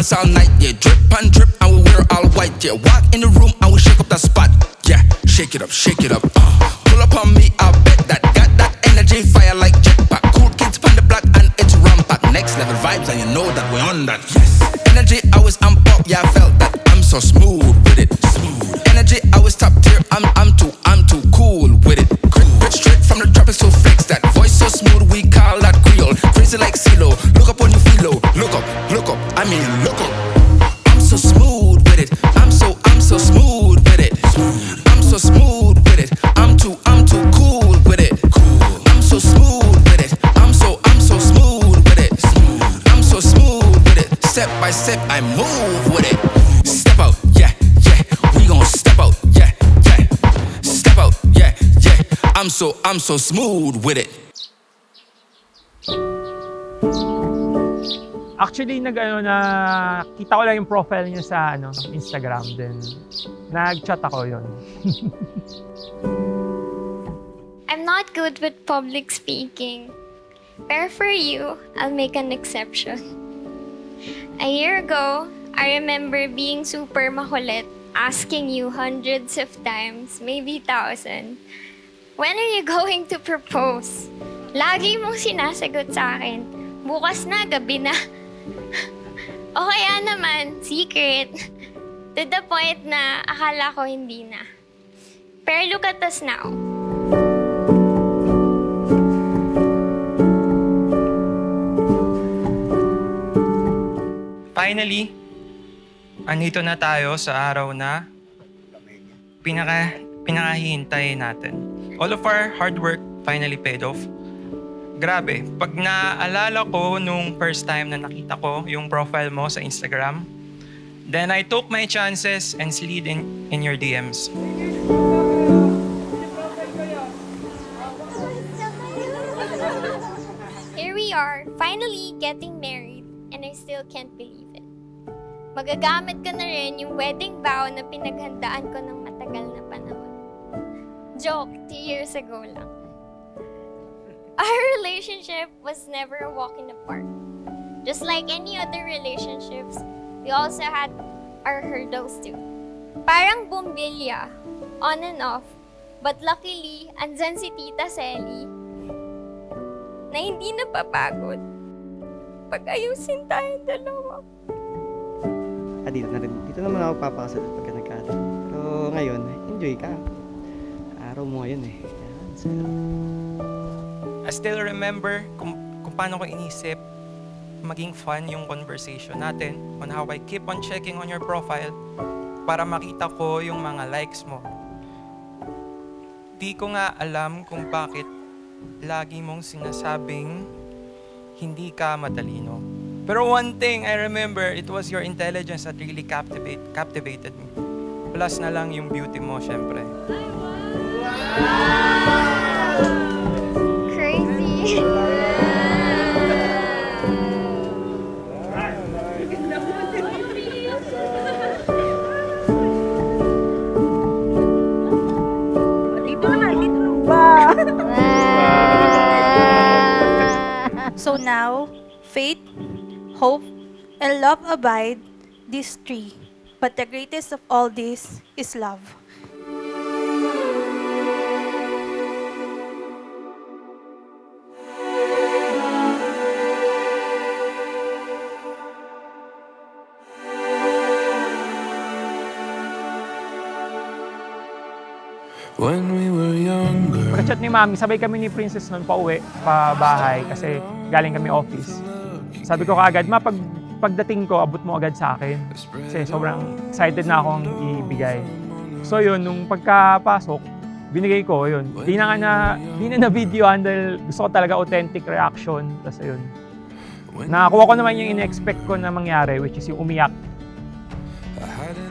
diamonds all night, yeah. Drip and drip, and we wear all white, yeah. Walk in the room and we shake up that spot, yeah. Shake it up, shake it up. Pull up on me, I bet that. Got that energy, fire like jetpack. Cool kids on the block and it's rampant. Next level vibes, and you know that we're on that. Yes. Energy, I was on pop, yeah, I felt that. I'm so smooth with it. Smooth. Energy, I was top tier. I'm too cool with it. Crit straight from the tropics to flex that. Voice so smooth, we call that Creole. Crazy like CeeLo. Look up when you feel low. Look up. I mean, look up. I'm so smooth with it. I'm so smooth with it. I'm so smooth with it. I'm too cool with it. I'm so smooth with it. I'm so smooth with it. I'm so smooth with it. Step by step, I move with it. Step out, yeah. We gon' step out, yeah. Step out, yeah. I'm so smooth with it. Actually, nakita ko lang yung profile niya sa Instagram, then nag-chat ako yun. I'm not good with public speaking. Pero for you, I'll make an exception. A year ago, I remember being super makulit, asking you hundreds of times, maybe 1,000, when are you going to propose? Lagi mong sinasagot sa akin, bukas na, gabi na. O kaya naman, secret. To the point na akala ko hindi na. Pero look at us now. Finally, andito na tayo sa araw na pinakahihintay natin. All of our hard work finally paid off. Grabe, pag naaalala ko nung first time na nakita ko yung profile mo sa Instagram, then I took my chances and slid in your DMs. Here we are, finally getting married, and I still can't believe it. Magagamit ko na rin yung wedding vow na pinaghandaan ko ng matagal na panahon. Joke, 2 years ago lang. Our relationship was never a walk in the park. Just like any other relationships, we also had our hurdles too. Parang bumbilya, on and off. But luckily, andyan si Tita Selly na hindi napapagod. Pag-ayusin tayong dalawa. Dito naman ako papakasal pagka nagkataon. Pero ngayon, enjoy ka. Araw mo ngayon eh. Yan, sarap. I still remember kung paano ko inisip maging fun yung conversation natin on how I keep on checking on your profile para makita ko yung mga likes mo. Di ko nga alam kung bakit lagi mong sinasabing hindi ka matalino. Pero one thing I remember, it was your intelligence that really captivated me. Plus na lang yung beauty mo, syempre. Crazy. So now, faith, hope, and love abide, these three. But the greatest of all this is love. When we were younger. Pagka-chat ni Mami, sabay kami ni Princess noon pa bahay kasi galing kami office. Sabi ko kaagad, pagdating ko, abot mo agad sa akin. Kasi sobrang excited na akong ibigay. So yun, nung pagkapasok, binigay ko yun. Di na videoan dahil gusto ko talaga authentic reaction. Tapos yun, nakakuha ko naman yung in-expect ko na mangyari, which is yung umiyak.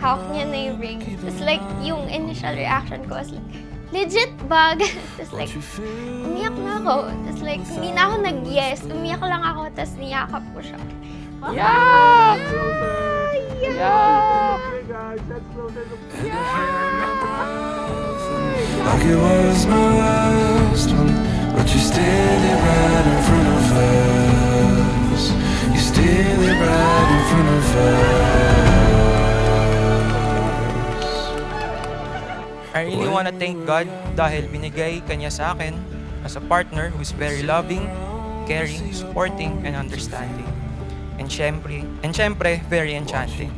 Hawak niya na yung ring. Tapos like, yung initial reaction ko was like, legit bag. Tapos like, umiyak na ako. Tapos like, hindi na ako nag-yes. Umiyak lang ako, tapos niyakap ko siya. Yeah! Yeah! Like it was my last one, but you're standing right in front of us. You're standing right in front of us. I really wanna thank God dahil binigay kanya sa akin as a partner who's very loving, caring, supporting, and understanding. And syempre, very enchanting.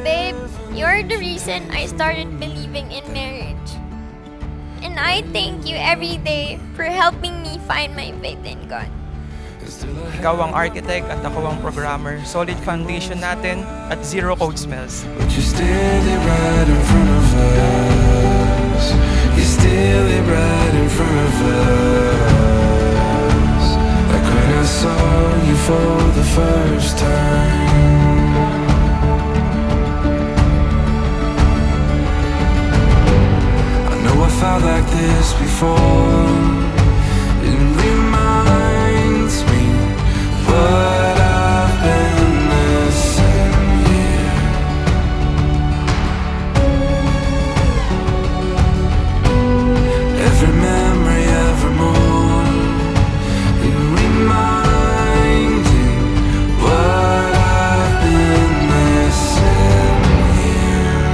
Babe, you're the reason I started believing in marriage. And I thank you every day for helping me find my faith in God. Ikaw ang architect at ako ang programmer. Solid foundation natin at zero code smells. But you're still there right in front of us. You're still there right in front of us. Like when I saw you for the first time. I know I felt like this before. It reminds me what I've been missing here. Every memory, every more, it reminding what I've been missing here.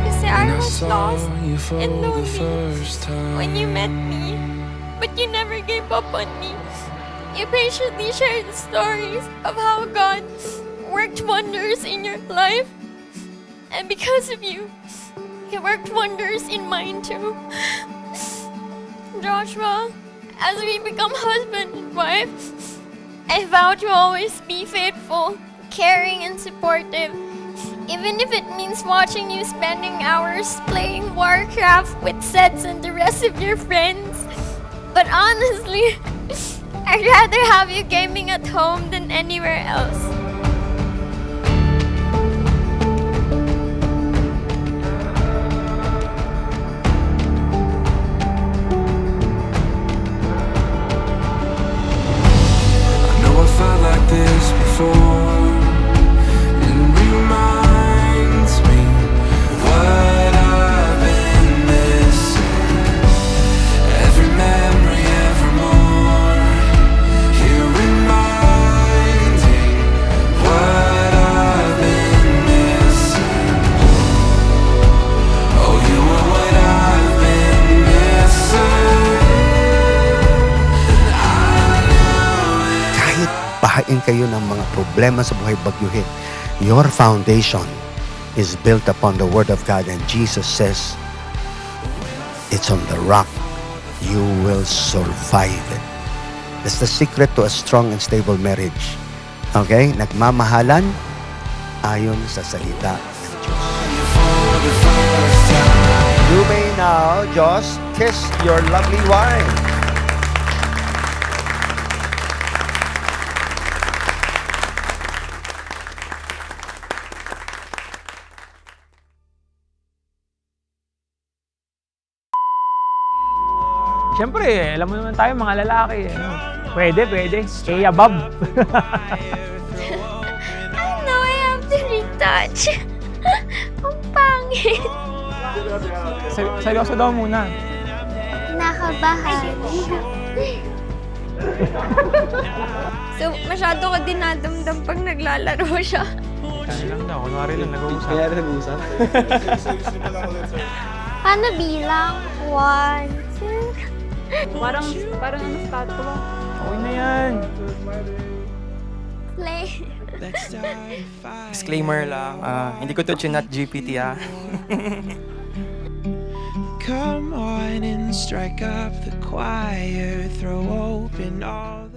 Kasi I And I was saw lost you for and the lonely first time. when you met me, but you never gave up on me. You patiently shared stories of how God worked wonders in your life. And because of you, He worked wonders in mine too. Joshua, as we become husband and wife, I vow to always be faithful, caring, and supportive. Even if it means watching you spending hours playing Warcraft with Sets and the rest of your friends. But honestly, I'd rather have you gaming at home than anywhere else. I know I felt like this before. It reminds me what I've been missing. Every memory, every more. Here reminding what I've been missing. Oh, you are what I've been missing. Kahit bahain kayo ng mga problema sa buhay bagyuhin, your foundation is built upon the Word of God, and Jesus says, it's on the rock. You will survive it. That's the secret to a strong and stable marriage. Okay? Nagmamahalan ayon sa salita ng Diyos. You may now just kiss your lovely wife. Siyempre, alam mo naman tayo mga lalaki. Ano? Pwede. A above. I know I have to retouch. Ang pangit. Seryoso daw muna. Nakabahan. So, masyado ko dinadamdam pag naglalaro siya. Ano lang daw, kunwari lang nag-uusap. Kaya rin nag-uusap. Paano bilang? 1, 2, Parang ano statwa. Okay na yan. play. Disclaimer lang, hindi ko to chinat GPT Come on and strike up the choir, throw open all the